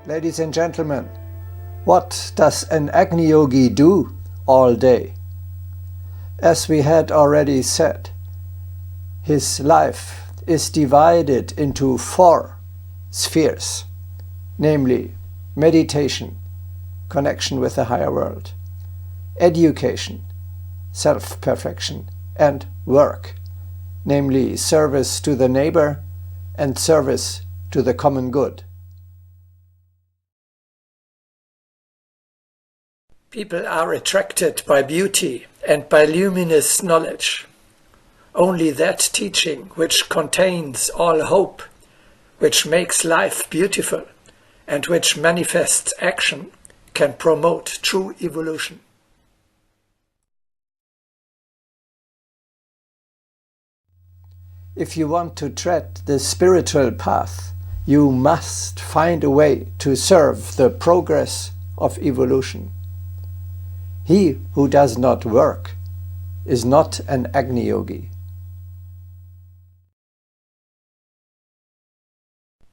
Ladies and gentlemen, what does an Agni Yogi do all day? As we had already said, his life is divided into 4 spheres, namely meditation, connection with the higher world, education, self-perfection, and work, namely service to the neighbor and service to the common good. People are attracted by beauty and by luminous knowledge. Only that teaching which contains all hope, which makes life beautiful, and which manifests action, can promote true evolution. If you want to tread the spiritual path, you must find a way to serve the progress of evolution. He who does not work is not an Agni Yogi.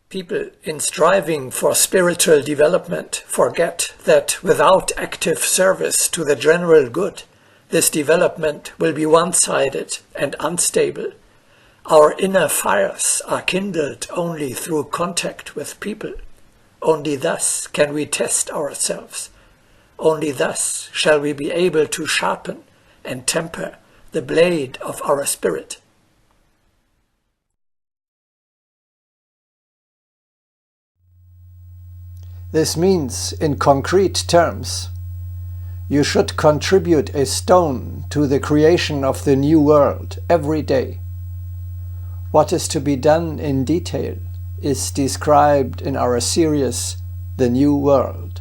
People in striving for spiritual development forget that without active service to the general good, this development will be one-sided and unstable. Our inner fires are kindled only through contact with people. Only thus can we test ourselves. Only thus shall we be able to sharpen and temper the blade of our spirit. This means, in concrete terms, you should contribute a stone to the creation of the new world every day. What is to be done in detail is described in our series, The New World.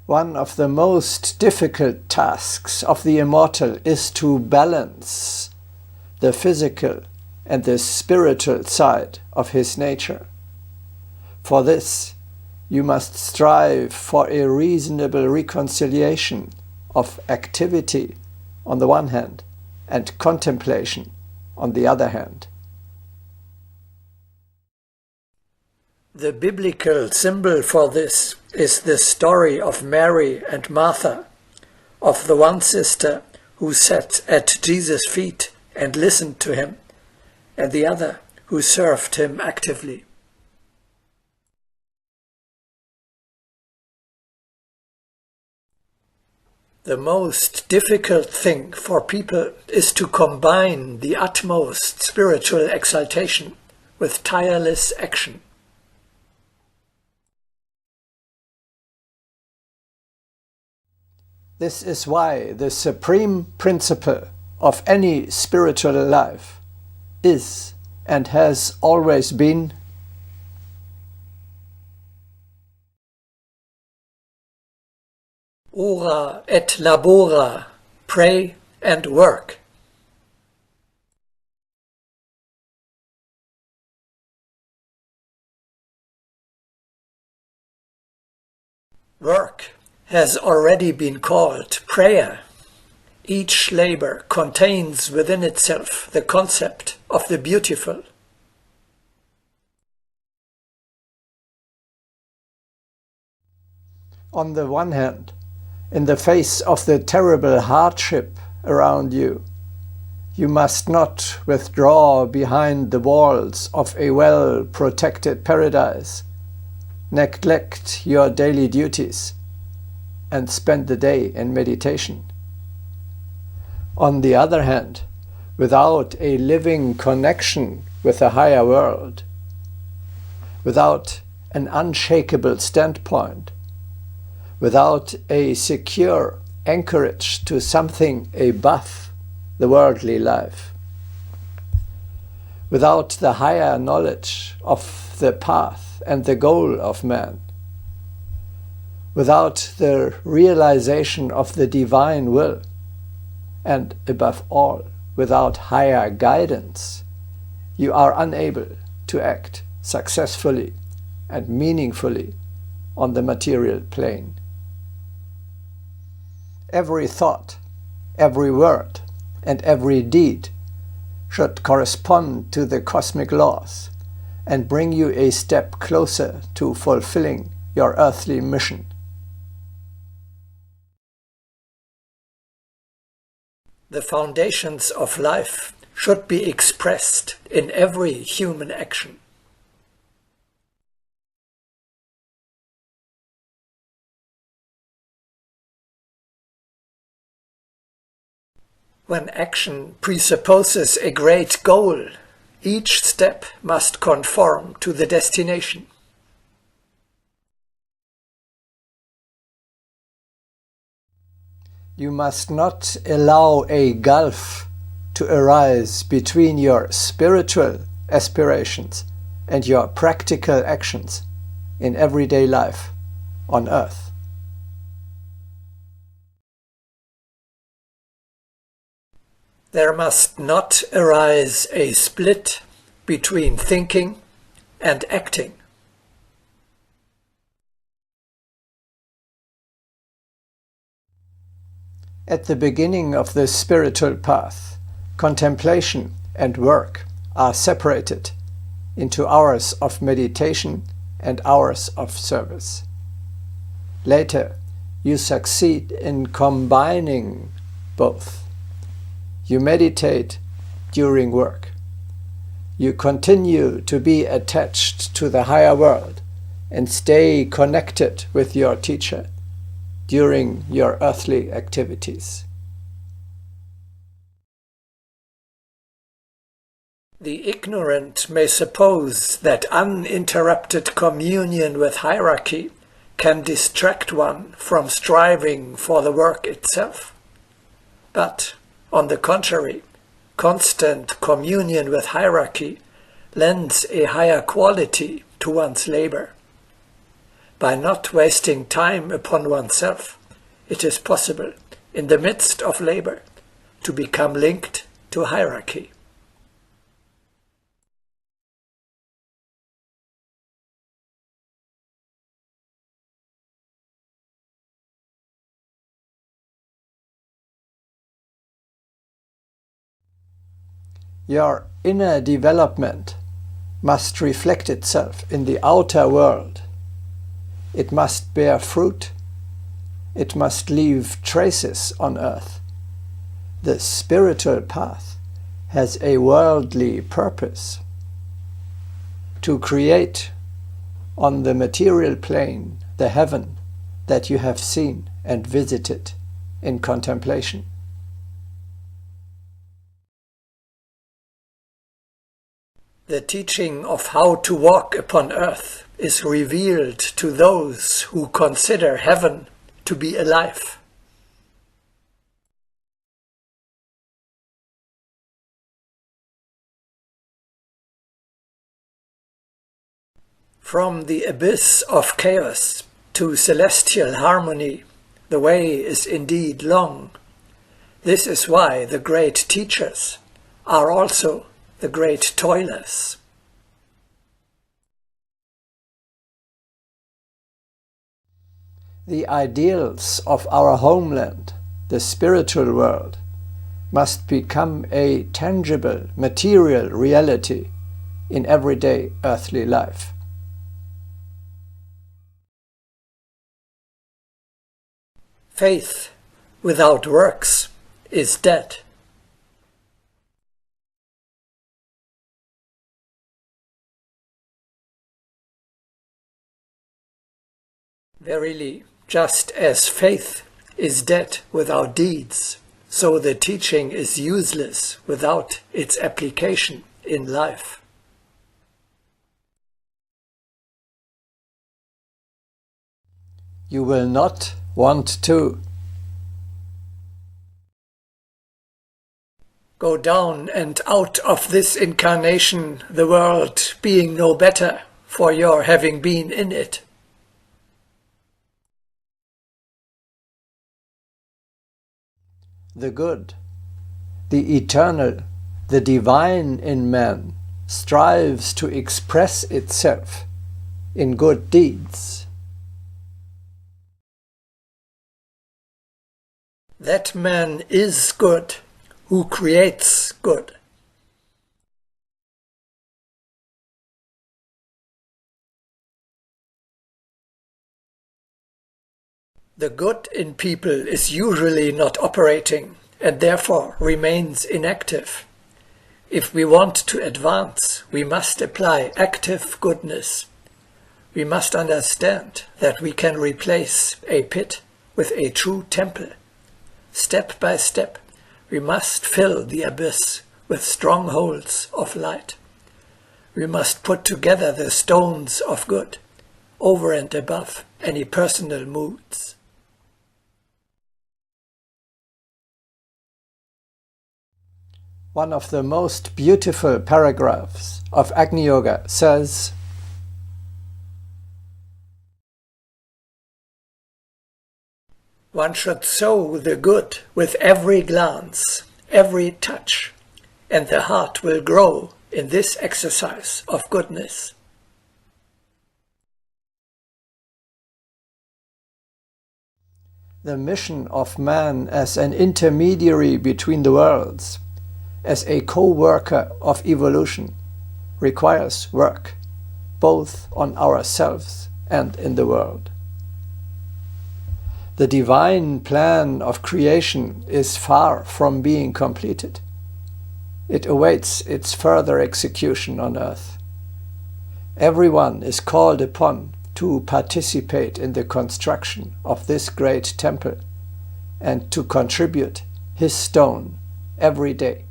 One of the most difficult tasks of the immortal is to balance the physical and the spiritual side of his nature. For this, you must strive for a reasonable reconciliation of activity on the one hand and contemplation on the other hand. The biblical symbol for this is the story of Mary and Martha, of the one sister who sat at Jesus' feet and listened to him, and the other who served him actively. The most difficult thing for people is to combine the utmost spiritual exaltation with tireless action. This is why the supreme principle of any spiritual life is and has always been ora et labora, pray and work. Work has already been called prayer. Each labor contains within itself the concept of the beautiful. On the one hand, in the face of the terrible hardship around you, you must not withdraw behind the walls of a well-protected paradise, neglect your daily duties, and spend the day in meditation. On the other hand, without a living connection with the higher world, without an unshakable standpoint, without a secure anchorage to something above the worldly life, without the higher knowledge of the path and the goal of man, without the realization of the divine will, and above all, without higher guidance, you are unable to act successfully and meaningfully on the material plane. Every thought, every word and every deed should correspond to the cosmic laws and bring you a step closer to fulfilling your earthly mission. The foundations of life should be expressed in every human action. When action presupposes a great goal, each step must conform to the destination. You must not allow a gulf to arise between your spiritual aspirations and your practical actions in everyday life on earth. There must not arise a split between thinking and acting. At the beginning of the spiritual path, contemplation and work are separated into hours of meditation and hours of service. Later, you succeed in combining both. You meditate during work. You continue to be attached to the higher world and stay connected with your teacher during your earthly activities. The ignorant may suppose that uninterrupted communion with hierarchy can distract one from striving for the work itself. But, on the contrary, constant communion with hierarchy lends a higher quality to one's labor. By not wasting time upon oneself, it is possible, in the midst of labor, to become linked to hierarchy. Your inner development must reflect itself in the outer world. It must bear fruit. It must leave traces on earth. The spiritual path has a worldly purpose: to create on the material plane the heaven that you have seen and visited in contemplation. The teaching of how to walk upon earth is revealed to those who consider heaven to be alive. From the abyss of chaos to celestial harmony, the way is indeed long. This is why the great teachers are also the great toilers. The ideals of our homeland, the spiritual world, must become a tangible, material reality in everyday earthly life. Faith without works is dead. Verily, just as faith is dead without deeds, so the teaching is useless without its application in life. You will not want to go down and out of this incarnation, the world being no better for your having been in it. The good, the eternal, the divine in man strives to express itself in good deeds. That man is good, who creates good. The good in people is usually not operating and therefore remains inactive. If we want to advance, we must apply active goodness. We must understand that we can replace a pit with a true temple. Step by step, we must fill the abyss with strongholds of light. We must put together the stones of good, over and above any personal moods. One of the most beautiful paragraphs of Agni Yoga says, one should sow the good with every glance, every touch, and the heart will grow in this exercise of goodness. The mission of man as an intermediary between the worlds, as a co-worker of evolution, requires work, both on ourselves and in the world. The divine plan of creation is far from being completed. It awaits its further execution on earth. Everyone is called upon to participate in the construction of this great temple and to contribute his stone every day.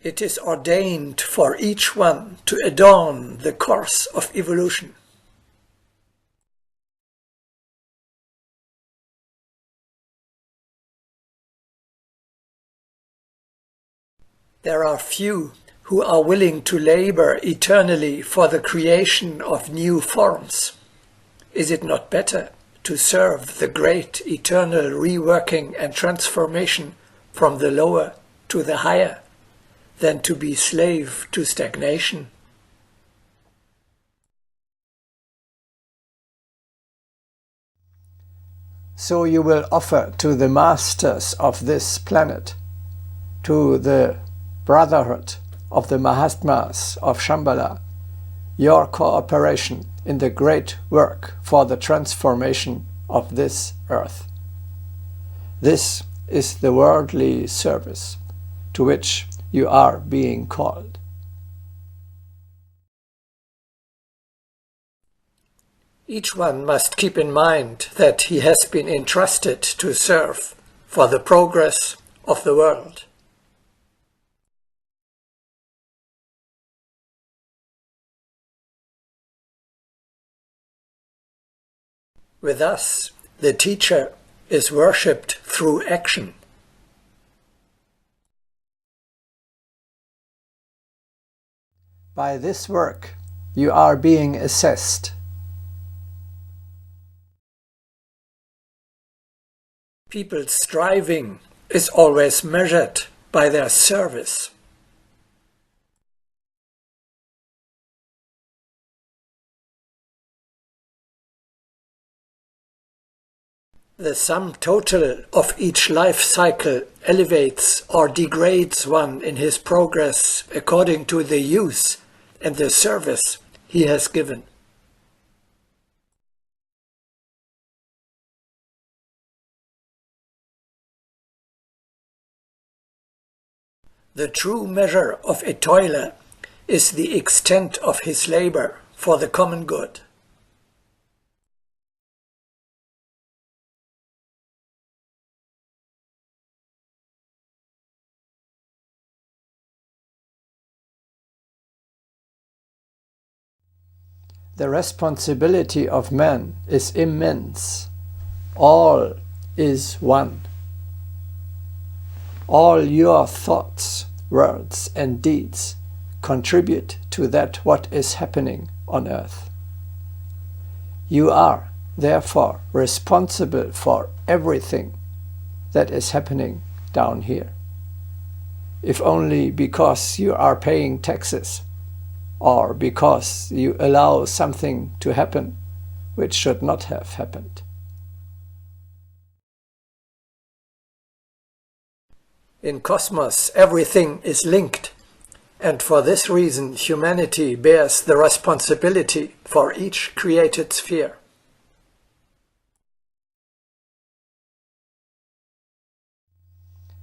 It is ordained for each one to adorn the course of evolution. There are few who are willing to labor eternally for the creation of new forms. Is it not better to serve the great eternal reworking and transformation from the lower to the higher than to be slave to stagnation? So you will offer to the masters of this planet, to the brotherhood of the Mahatmas of Shambhala, your cooperation in the great work for the transformation of this earth. This is the worldly service to which you are being called. Each one must keep in mind that he has been entrusted to serve for the progress of the world. With us, the teacher is worshipped through action. By this work, you are being assessed. People's striving is always measured by their service. The sum total of each life cycle elevates or degrades one in his progress according to the use and the service he has given. The true measure of a toiler is the extent of his labor for the common good. The responsibility of man is immense. All is one. All your thoughts, words, and deeds contribute to that what is happening on earth. You are, therefore, responsible for everything that is happening down here. If only because you are paying taxes, or because you allow something to happen which should not have happened. In cosmos, everything is linked, and for this reason humanity bears the responsibility for each created sphere.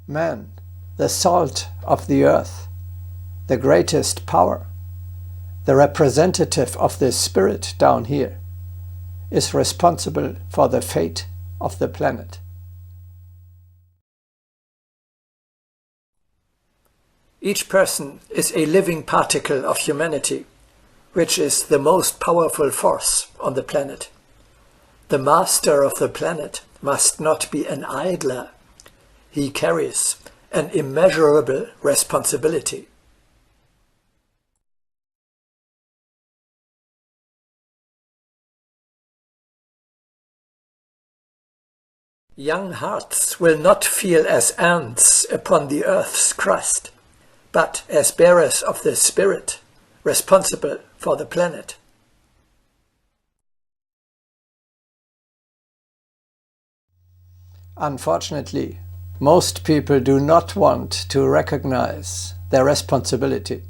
Man, the salt of the earth, the greatest power, the representative of the spirit down here, is responsible for the fate of the planet. Each person is a living particle of humanity, which is the most powerful force on the planet. The master of the planet must not be an idler. He carries an immeasurable responsibility. Young hearts will not feel as ants upon the earth's crust, but as bearers of the spirit, responsible for the planet. Unfortunately, most people do not want to recognize their responsibility.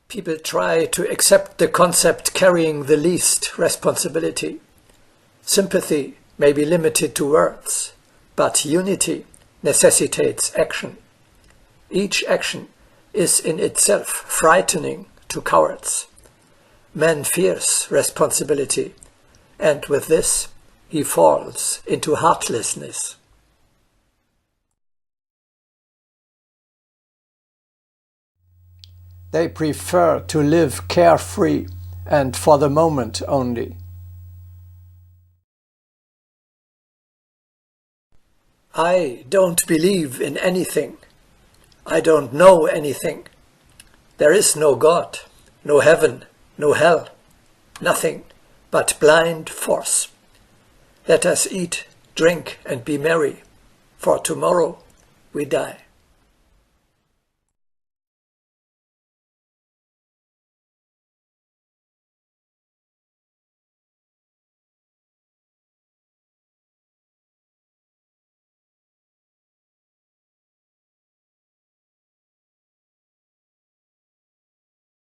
People try to accept the concept carrying the least responsibility. Sympathy may be limited to words, but unity necessitates action. Each action is in itself frightening to cowards. Man fears responsibility, and with this he falls into heartlessness. They prefer to live carefree and for the moment only. I don't believe in anything. I don't know anything. There is no God, no heaven, no hell, nothing but blind force. Let us eat, drink, and be merry, for tomorrow we die.